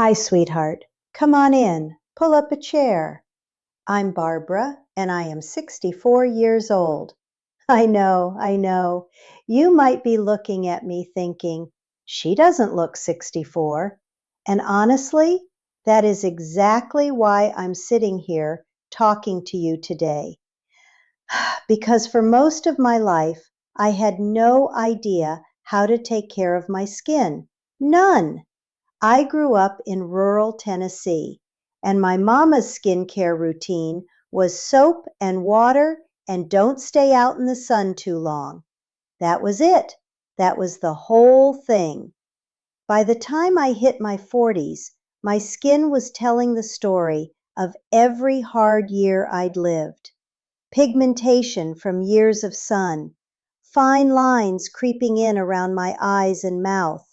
Hi, sweetheart. Come on in. Pull up a chair. I'm Barbara, and I am 64 years old. I know. You might be looking at me thinking, she doesn't look 64. And honestly, that is exactly why I'm sitting here talking to you today. Because for most of my life, I had no idea how to take care of my skin. None. I grew up in rural Tennessee, and my mama's skincare routine was soap and water and don't stay out in the sun too long. That was it. That was the whole thing. By the time I hit my 40s, my skin was telling the story of every hard year I'd lived. Pigmentation from years of sun, fine lines creeping in around my eyes and mouth.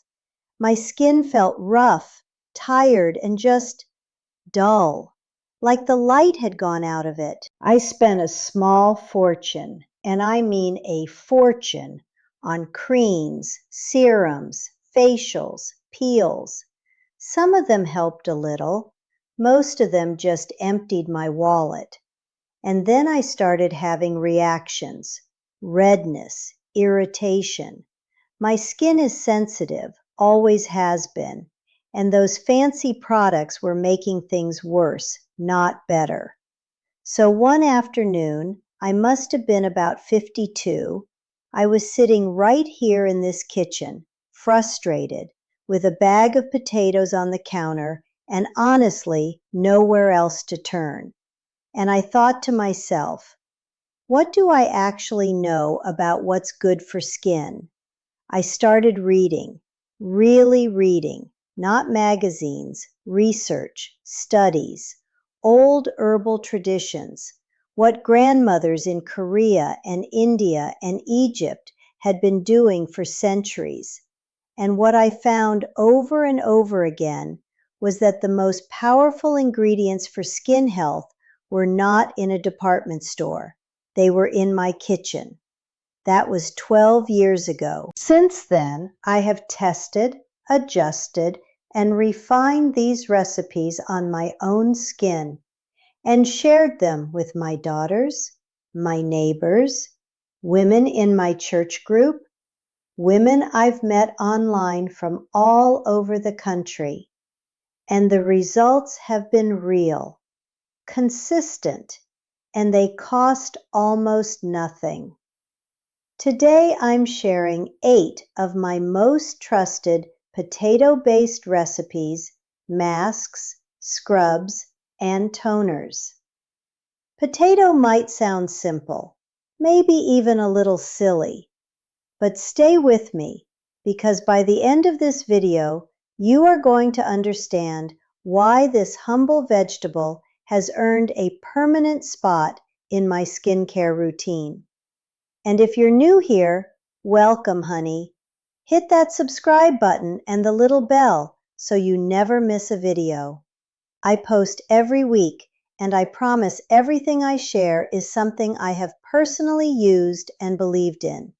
My skin felt rough, tired, and just dull, like the light had gone out of it. I spent a small fortune, and I mean a fortune, on creams, serums, facials, peels. Some of them helped a little. Most of them just emptied my wallet. And then I started having reactions, redness, irritation. My skin is sensitive, always has been, and those fancy products were making things worse, not better. So one afternoon, I must have been about 52, I was sitting right here in this kitchen, frustrated, with a bag of potatoes on the counter and honestly nowhere else to turn. And I thought to myself, what do I actually know about what's good for skin? I started reading, really reading, not magazines, research, studies, old herbal traditions, what grandmothers in Korea and India and Egypt had been doing for centuries. And what I found over and over again was that the most powerful ingredients for skin health were not in a department store. They were in my kitchen. That was 12 years ago. Since then, I have tested, adjusted, and refined these recipes on my own skin and shared them with my daughters, my neighbors, women in my church group, women I've met online from all over the country. And the results have been real, consistent, and they cost almost nothing. Today I'm sharing 8 of my most trusted potato-based recipes, masks, scrubs, and toners. Potato might sound simple, maybe even a little silly, but stay with me because by the end of this video, you are going to understand why this humble vegetable has earned a permanent spot in my skincare routine. And if you're new here, welcome, honey. Hit that subscribe button and the little bell so you never miss a video. I post every week, and I promise everything I share is something I have personally used and believed in.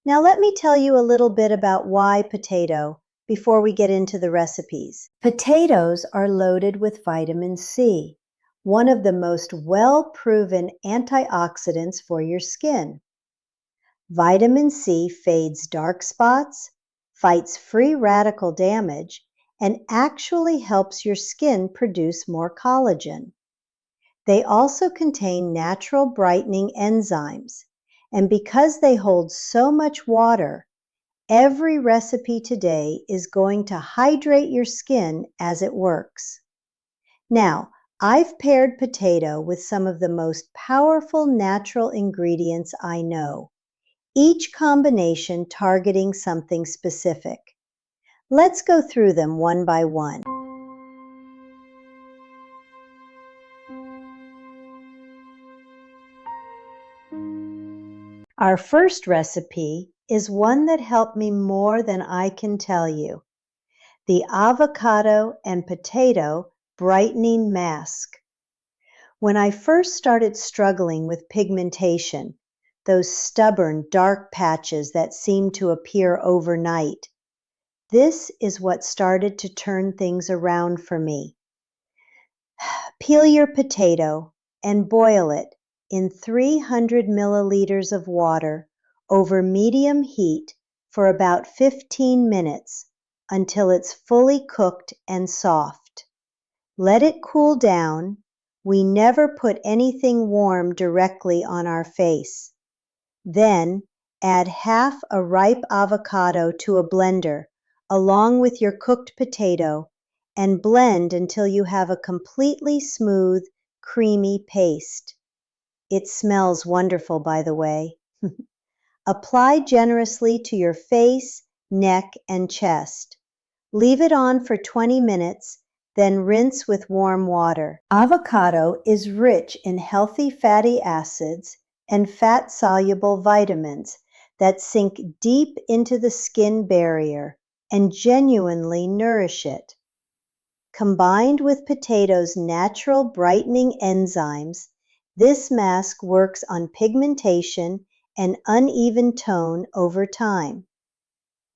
Now let me tell you a little bit about why potato before we get into the recipes. Potatoes are loaded with vitamin C, one of the most well-proven antioxidants for your skin. Vitamin C fades dark spots, fights free radical damage, and actually helps your skin produce more collagen. They also contain natural brightening enzymes, and because they hold so much water, every recipe today is going to hydrate your skin as it works. Now, I've paired potato with some of the most powerful natural ingredients I know, each combination targeting something specific. Let's go through them one by one. Our first recipe is one that helped me more than I can tell you. The avocado and potato brightening mask. When I first started struggling with pigmentation, those stubborn dark patches that seem to appear overnight, This is what started to turn things around for me. Peel your potato and boil it in 300 milliliters of water over medium heat for about 15 minutes until it's fully cooked and soft. Let it cool down. We never put anything warm directly on our face. Then add half a ripe avocado to a blender along with your cooked potato and blend until you have a completely smooth, creamy paste. It smells wonderful, by the way. Apply generously to your face, neck, and chest. Leave it on for 20 minutes, then rinse with warm water. Avocado is rich in healthy fatty acids and fat-soluble vitamins that sink deep into the skin barrier and genuinely nourish it. Combined with potatoes' natural brightening enzymes, this mask works on pigmentation and uneven tone over time.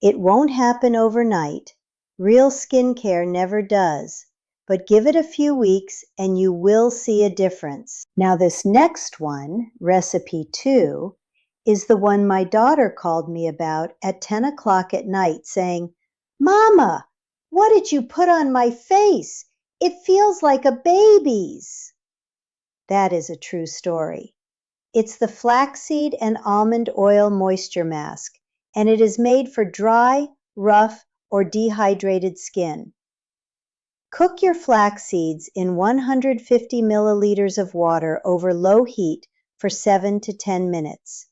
It won't happen overnight. Real skincare never does, but give it a few weeks and you will see a difference. Now this next one, recipe 2, is the one my daughter called me about at 10 o'clock at night saying, "Mama, what did you put on my face? It feels like a baby's." That is a true story. It's the flaxseed and almond oil moisture mask, and it is made for dry, rough, or dehydrated skin. Cook your flax seeds in 150 milliliters of water over low heat for 7 to 10 minutes.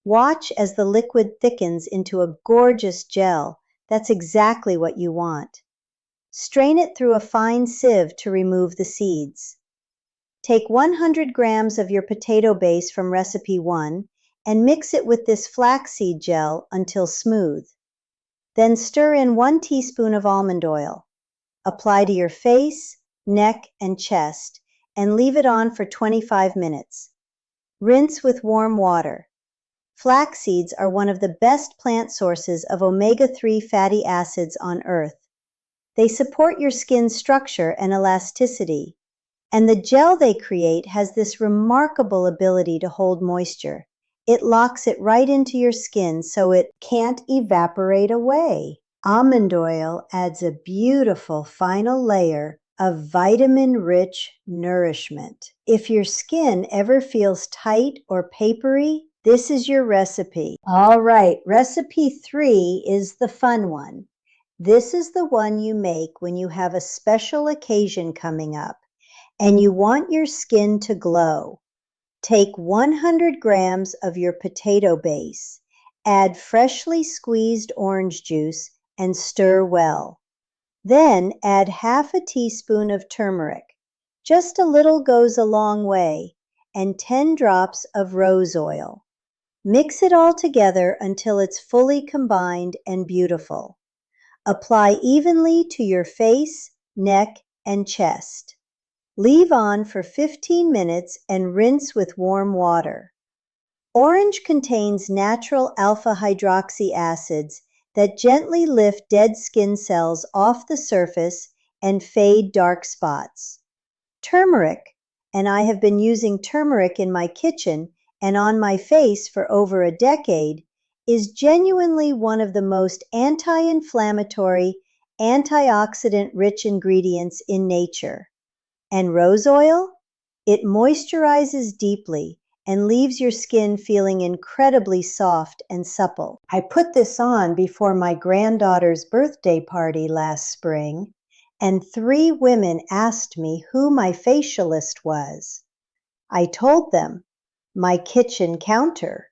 Watch as the liquid thickens into a gorgeous gel. That's exactly what you want. Strain it through a fine sieve to remove the seeds. Take 100 grams of your potato base from recipe 1 and mix it with this flaxseed gel until smooth. Then stir in 1 teaspoon of almond oil. Apply to your face, neck, and chest and leave it on for 25 minutes. Rinse with warm water. Flax seeds are one of the best plant sources of omega-3 fatty acids on Earth. They support your skin's structure and elasticity, and the gel they create has this remarkable ability to hold moisture. It locks it right into your skin so it can't evaporate away. Almond oil adds a beautiful final layer of vitamin-rich nourishment. If your skin ever feels tight or papery, this is your recipe. All right, recipe 3 is the fun one. This is the one you make when you have a special occasion coming up and you want your skin to glow. Take 100 grams of your potato base, add freshly squeezed orange juice, and stir well. Then add half a teaspoon of turmeric. Just a little goes a long way, and 10 drops of rose oil. Mix it all together until it's fully combined and beautiful. Apply evenly to your face, neck, and chest. Leave on for 15 minutes and rinse with warm water. Orange contains natural alpha-hydroxy acids that gently lift dead skin cells off the surface and fade dark spots. Turmeric, and I have been using turmeric in my kitchen and on my face for over a decade, is genuinely one of the most anti-inflammatory, antioxidant-rich ingredients in nature. And rose oil? It moisturizes deeply and leaves your skin feeling incredibly soft and supple. I put this on before my granddaughter's birthday party last spring, and 3 women asked me who my facialist was. I told them, my kitchen counter.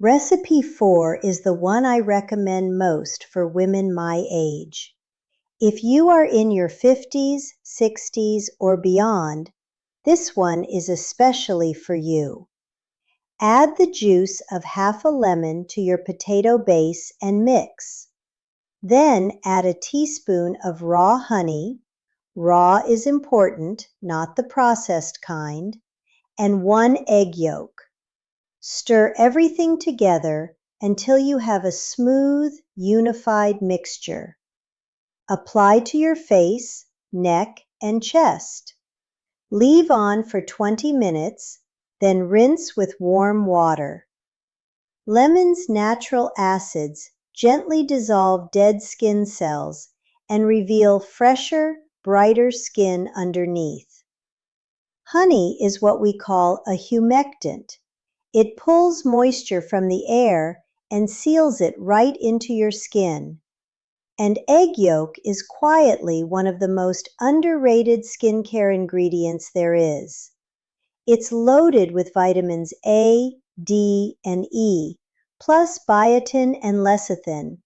Recipe 4 is the one I recommend most for women my age. If you are in your 50s, 60s, or beyond, this one is especially for you. Add the juice of half a lemon to your potato base and mix. Then add a teaspoon of raw honey. Raw is important, not the processed kind, and 1 egg yolk. Stir everything together until you have a smooth, unified mixture. Apply to your face, neck, and chest. Leave on for 20 minutes, then rinse with warm water. Lemon's natural acids gently dissolve dead skin cells and reveal fresher, brighter skin underneath. Honey is what we call a humectant. It pulls moisture from the air and seals it right into your skin. And egg yolk is quietly one of the most underrated skincare ingredients there is. It's loaded with vitamins A, D, and E, plus biotin and lecithin,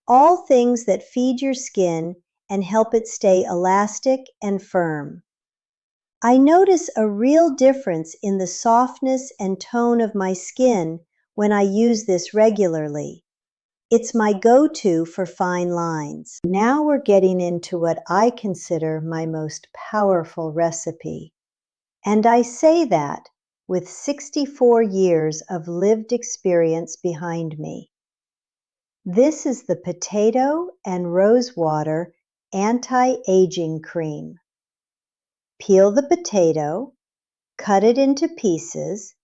all things that feed your skin and help it stay elastic and firm. I notice a real difference in the softness and tone of my skin when I use this regularly. It's my go-to for fine lines. Now we're getting into what I consider my most powerful recipe. And I say that with 64 years of lived experience behind me. This is the Potato and Rosewater Anti-Aging Cream. Peel the potato, cut it into pieces,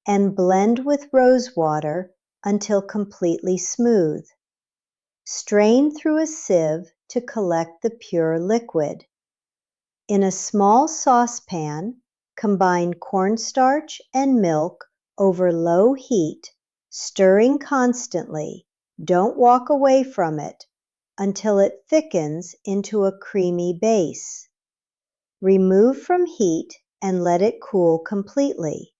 and blend with rosewater until completely smooth. Strain through a sieve to collect the pure liquid. In a small saucepan, combine cornstarch and milk over low heat, stirring constantly. Don't walk away from it until it thickens into a creamy base. Remove from heat and let it cool completely.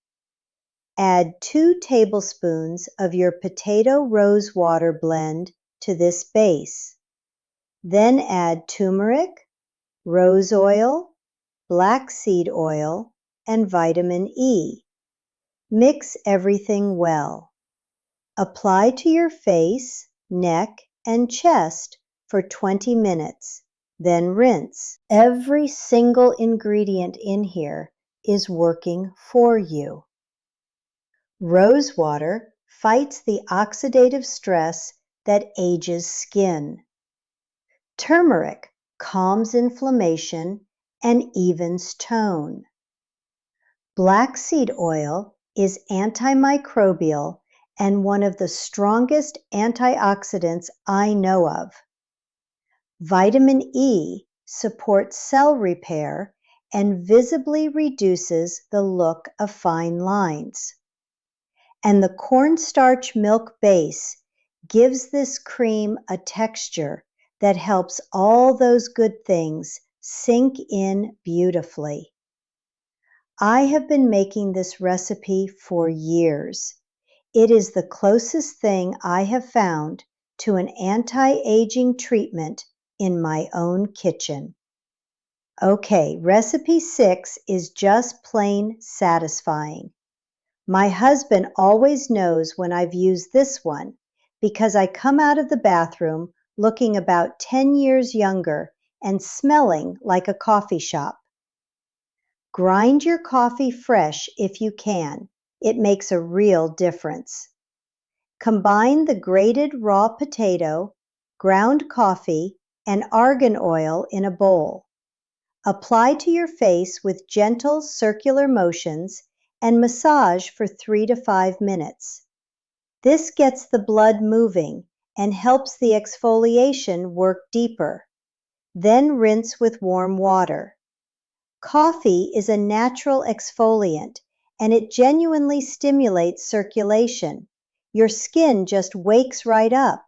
Add 2 tablespoons of your potato rosewater blend to this base. Then add turmeric, rose oil, black seed oil, and vitamin E. Mix everything well. Apply to your face, neck, and chest for 20 minutes. Then rinse. Every single ingredient in here is working for you. Rosewater fights the oxidative stress that ages skin. Turmeric calms inflammation and evens tone. Black seed oil is antimicrobial and one of the strongest antioxidants I know of. Vitamin E supports cell repair and visibly reduces the look of fine lines. And the cornstarch milk base gives this cream a texture that helps all those good things sink in beautifully. I have been making this recipe for years. It is the closest thing I have found to an anti-aging treatment in my own kitchen. Okay, recipe 6 is just plain satisfying. My husband always knows when I've used this one because I come out of the bathroom looking about 10 years younger and smelling like a coffee shop. Grind your coffee fresh if you can. It makes a real difference. Combine the grated raw potato, ground coffee, and argan oil in a bowl. Apply to your face with gentle circular motions and massage for 3 to 5 minutes. This gets the blood moving and helps the exfoliation work deeper. Then rinse with warm water. Coffee is a natural exfoliant and it genuinely stimulates circulation. Your skin just wakes right up.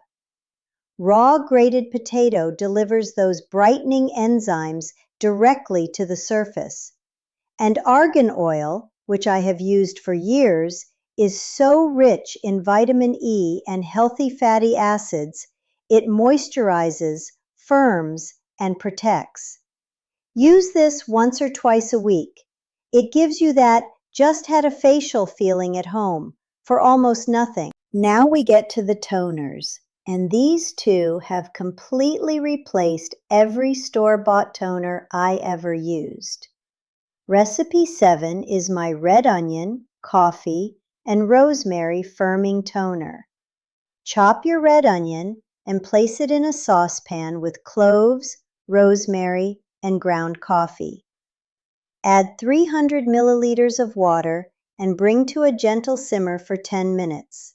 Raw grated potato delivers those brightening enzymes directly to the surface. And argan oil, which I have used for years, is so rich in vitamin E and healthy fatty acids, it moisturizes, firms, and protects. Use this once or twice a week. It gives you that just had a facial feeling at home for almost nothing. Now we get to the toners, and these two have completely replaced every store-bought toner I ever used. Recipe 7 is my red onion, coffee, and rosemary firming toner. Chop your red onion and place it in a saucepan with cloves, rosemary, and ground coffee. Add 300 milliliters of water and bring to a gentle simmer for 10 minutes.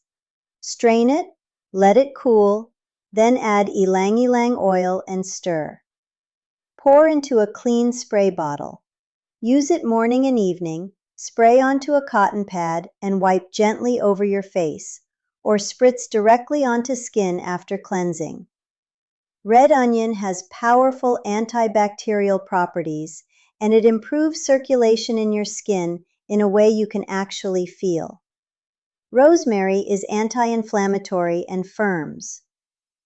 Strain it, let it cool, then add ylang-ylang oil and stir. Pour into a clean spray bottle. Use it morning and evening, spray onto a cotton pad, and wipe gently over your face, or spritz directly onto skin after cleansing. Red onion has powerful antibacterial properties, and it improves circulation in your skin in a way you can actually feel. Rosemary is anti-inflammatory and firms.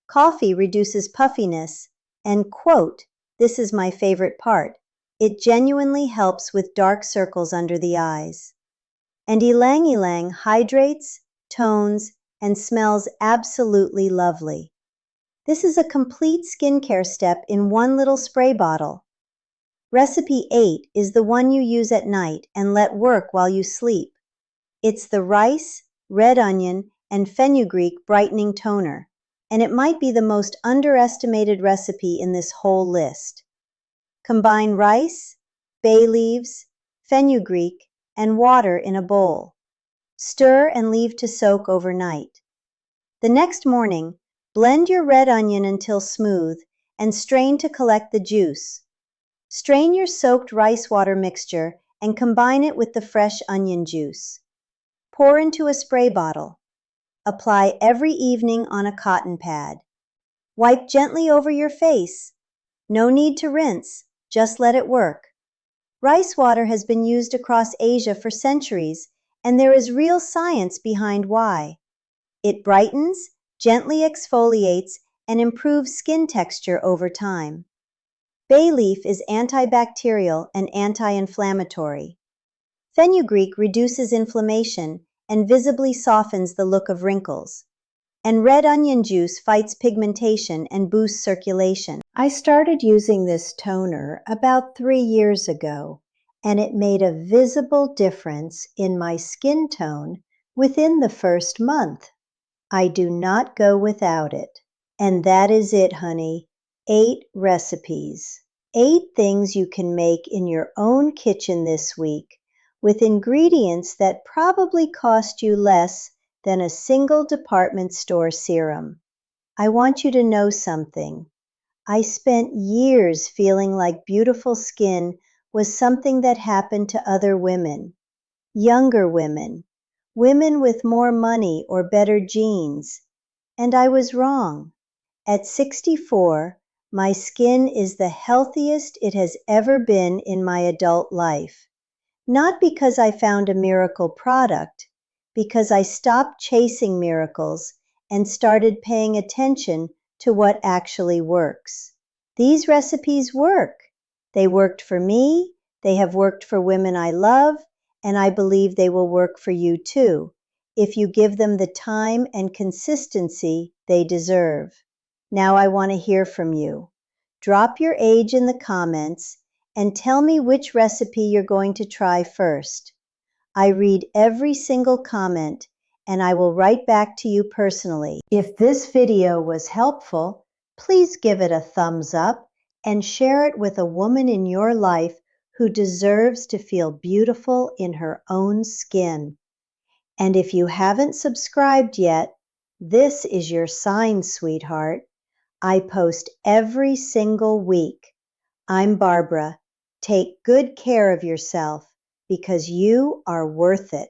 Coffee reduces puffiness, and, quote, this is my favorite part, it genuinely helps with dark circles under the eyes. And ylang-ylang hydrates, tones, and smells absolutely lovely. This is a complete skincare step in one little spray bottle. Recipe 8 is the one you use at night and let work while you sleep. It's the rice, red onion, and fenugreek brightening toner, and it might be the most underestimated recipe in this whole list. Combine rice, bay leaves, fenugreek, and water in a bowl. Stir and leave to soak overnight. The next morning, blend your red onion until smooth and strain to collect the juice. Strain your soaked rice water mixture and combine it with the fresh onion juice. Pour into a spray bottle. Apply every evening on a cotton pad. Wipe gently over your face. No need to rinse, just let it work. Rice water has been used across Asia for centuries, and there is real science behind why. It brightens, gently exfoliates, and improves skin texture over time. Bay leaf is antibacterial and anti-inflammatory. Fenugreek reduces inflammation and visibly softens the look of wrinkles. And red onion juice fights pigmentation and boosts circulation. I started using this toner about 3 years ago, and it made a visible difference in my skin tone within the first month. I do not go without it. And that is it, honey. 8 recipes. 8 things you can make in your own kitchen this week with ingredients that probably cost you less than a single department store serum. I want you to know something. I spent years feeling like beautiful skin was something that happened to other women, younger women, women with more money or better genes, and I was wrong. At 64, my skin is the healthiest it has ever been in my adult life. Not because I found a miracle product, because I stopped chasing miracles and started paying attention to what actually works. These recipes work. They worked for me, they have worked for women I love, and I believe they will work for you too, if you give them the time and consistency they deserve. Now I want to hear from you. Drop your age in the comments and tell me which recipe you're going to try first. I read every single comment and I will write back to you personally. If this video was helpful, please give it a thumbs up and share it with a woman in your life who deserves to feel beautiful in her own skin. And if you haven't subscribed yet, this is your sign, sweetheart. I post every single week. I'm Barbara. Take good care of yourself because you are worth it.